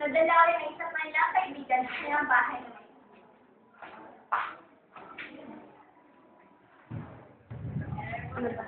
Nadala ko yung isang Manila kaibigan sa kanyang bahay naman. Ano ba?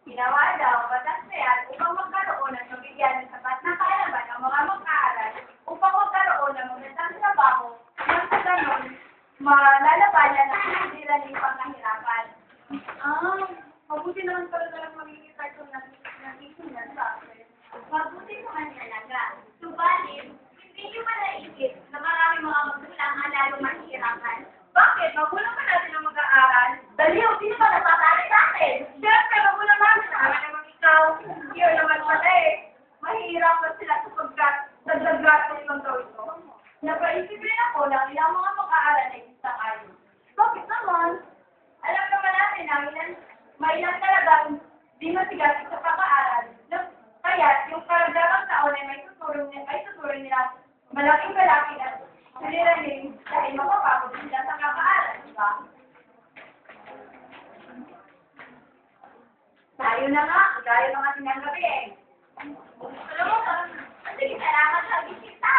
Ginawa daw, batas na yan upang magkaroon at mabigyan ng sapat na kaalaman ang mga mag-aaral upang magkaroon ng magandang trabaho nang sa ganon, malalabanan ang hindi pangahirapan. Mabuti naman pala talagang magiging cartoon ng isinan sa akin. Mabuti naman talaga. Subalit, hindi nyo ba naisip na maraming mga magulang ang lalo mahihirapan? Bakit? Magulang pa natin ang mag-aaral? Daliw, sino ba nagpapari sa akin? Siyempre, magulang namin. Sabi naman ikaw, yun naman pala eh. Mahihirapan sila sapagkat nagdagdagan ng gawin ko. Napaisip rin ako na ilang mga mag-aaral ay isang ayos. Bakit naman? Alam naman natin na mailang talagang di masigasig sa pag-aaral. Kaya yung karagdagang taon ay may tuturing nila malaking at niliraning dahil mapapagod sila sa pag-aaral, di ba? Tayo na nga, gaya ng ating gabi eh. Alam mo, sige, salamat sa bisita.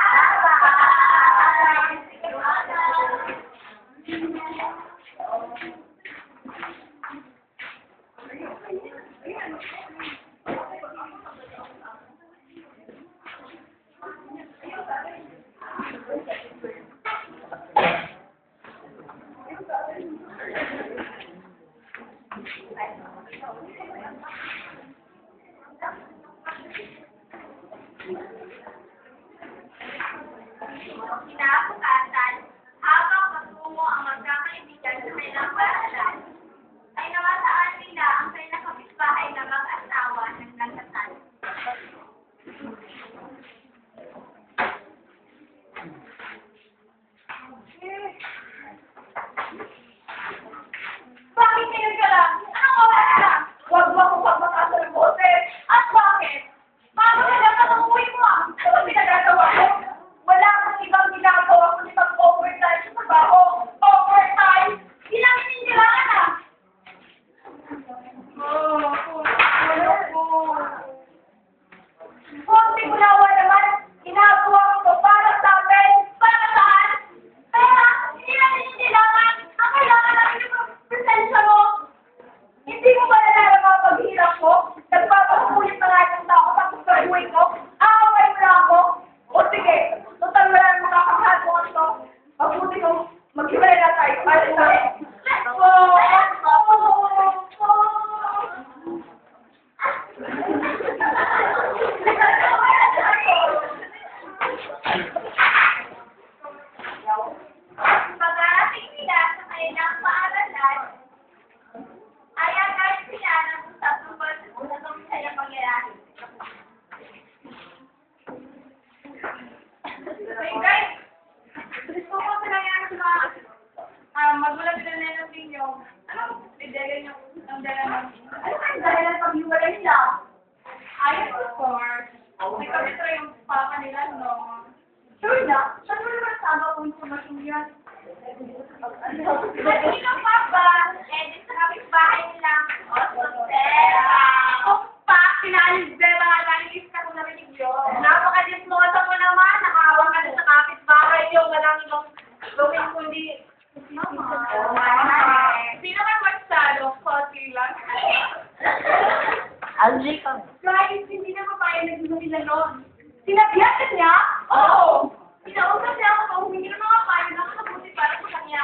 Kinabukasan, habang magtungo ang magkakaibigan sa kanilang paaralan, ay nawataan nila ang kanilang kapitbahay na mag-asawa ng nagkasal. Bakit ngayon ka lang? Anong oras ka? Huwag mo akong pagmataas ng boses. At bakit? Paano nila ka ng uwi mo? Ano pinagagawa ko? Wala akong ibang ginagawa kundi mag-overtime sa trabaho. Overtime? Ilang sinindilangan na? Ano po? Kunti ko nawa naman, ginagawa ko to para sa akin. Para saan? Kaya, hindi lang sinindilangan. Ang kailangan natin yung presensya mo. Hindi mo ba nalalang mga paghihirap ko? Nagpapakulit na nga yung tao tapos karuhin ko? Aaway mo na ako? O sige, total wala nang makakahal mo ito. Mabuti ko, maghiwalay na tayo. Alis tayo. Let's go! Let's go! Pag-arating nila sa kanilang paaralan, ay agad sila ng usap tungkol sa kanilang pangyayari. Okay, guys. Gusto ko sa nangyari sa mga magulang nila na ng ninyo. Anong ideya nyo? Ang dala nyo? Ano kayong dahil ang pag-iwalay nila? Ayos, of course. May kabitra yung papa nila, no? Sure na. Saan mo naman sama kung informasyon yan? Kasi ng papa, di sa kapitbahay nilang Ostera. Kung pa, pinaalis-bera nga nalilis ka kung narinig yun. Napaka-dismosa mo naman. Nakahawa ka na sa kapitbahay yung walang ibang gawin kundi. Sino Sinabihan ka niya? Oo! Pinausap niya ako kung humingi ng mga payo na makabuti para sa kanya.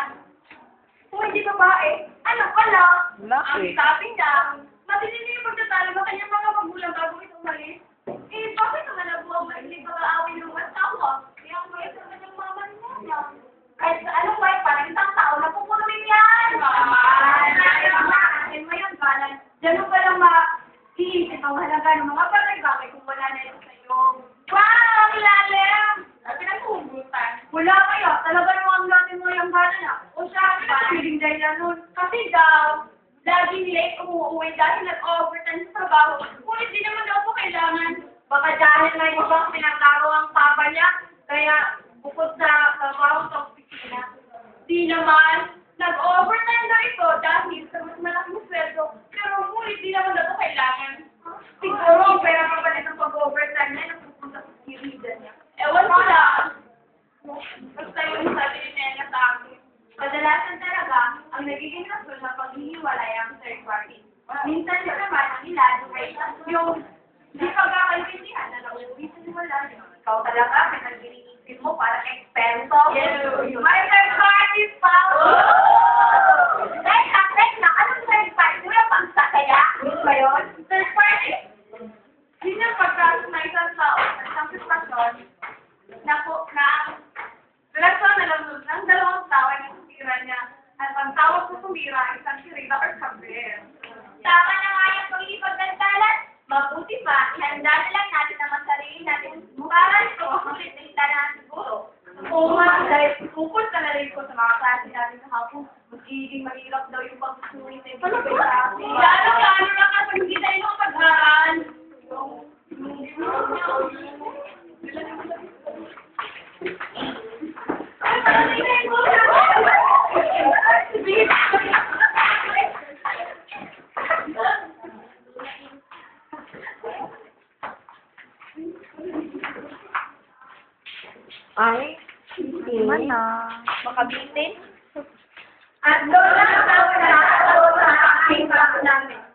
Kung hindi babae, ano pala? Ang sabi niya, matindi yung pagtatalo ng kanyang mga magulang bago ito umalis. Eh, bakit naman na buwang mahilig mag-aawin ng asawa? Kaya ang bayad sa kanyang mama niya. Kahit sa anong way, parang isang tao na pupunuin yan. Ngayon, kanan, dyan mo palang iisip ang halaga ng mga bagay-bagay kung wala na ito sa'yo. Wow! Ang ilalim! Sabi na hugutan. Wala kayo. Talaga yung natin mo yung bala na. O siya, piling dahil na nun. Kasi daw, laging late umuuwi dahil nag-overtime sa trabaho. Ngunit di naman daw po kailangan. Baka dahil may ibang pinagkaro ang papa niya, kaya bukod sa trabaho sa opisina. Di naman, nag-overtime daw ito dahil sa mas malaking sweldo, pero ngunit di naman daw po kailangan. Siguro, pera pa ba ng pag-overtime niya nang pupunta sa kirida niya. Ewan ko lang. Basta yung sabi ni Nena sa akin. Kadalasan talaga, ang nagiging rason ng paghihiwalay ang third party. Minsan din naman ang ilan ay yung di pagkakaintindihan na nauwi sa hiwala. Ikaw talaga, pinag-iniisip mo para eksperto. May third party pa! Teka, anong third party? Wala pang sakaya? Yun ba yun? Third party? Yun yung pagkakas na isang tao sa isang sitwasyon na relasyon na lamang ng dalawang tao ay nasisira niya at ang tawag sa sumira ay isang sirida or kabir. Tama na nga yung pag-ipagdantalan. Mabuti pa, ihanda na lang natin ang sarili natin. Para ito, ulit na hita na siguro. Oo nga, dahil tungkol ka na rin ko sa mga klase natin sa hapon. Magiging mahirap daw yung pagsusulit na ito sa akin. Lalo na kapag hindi tayo nakapag-aral. Ay, hindi man na. Makabitin. At doon lang ako na sa aking namin.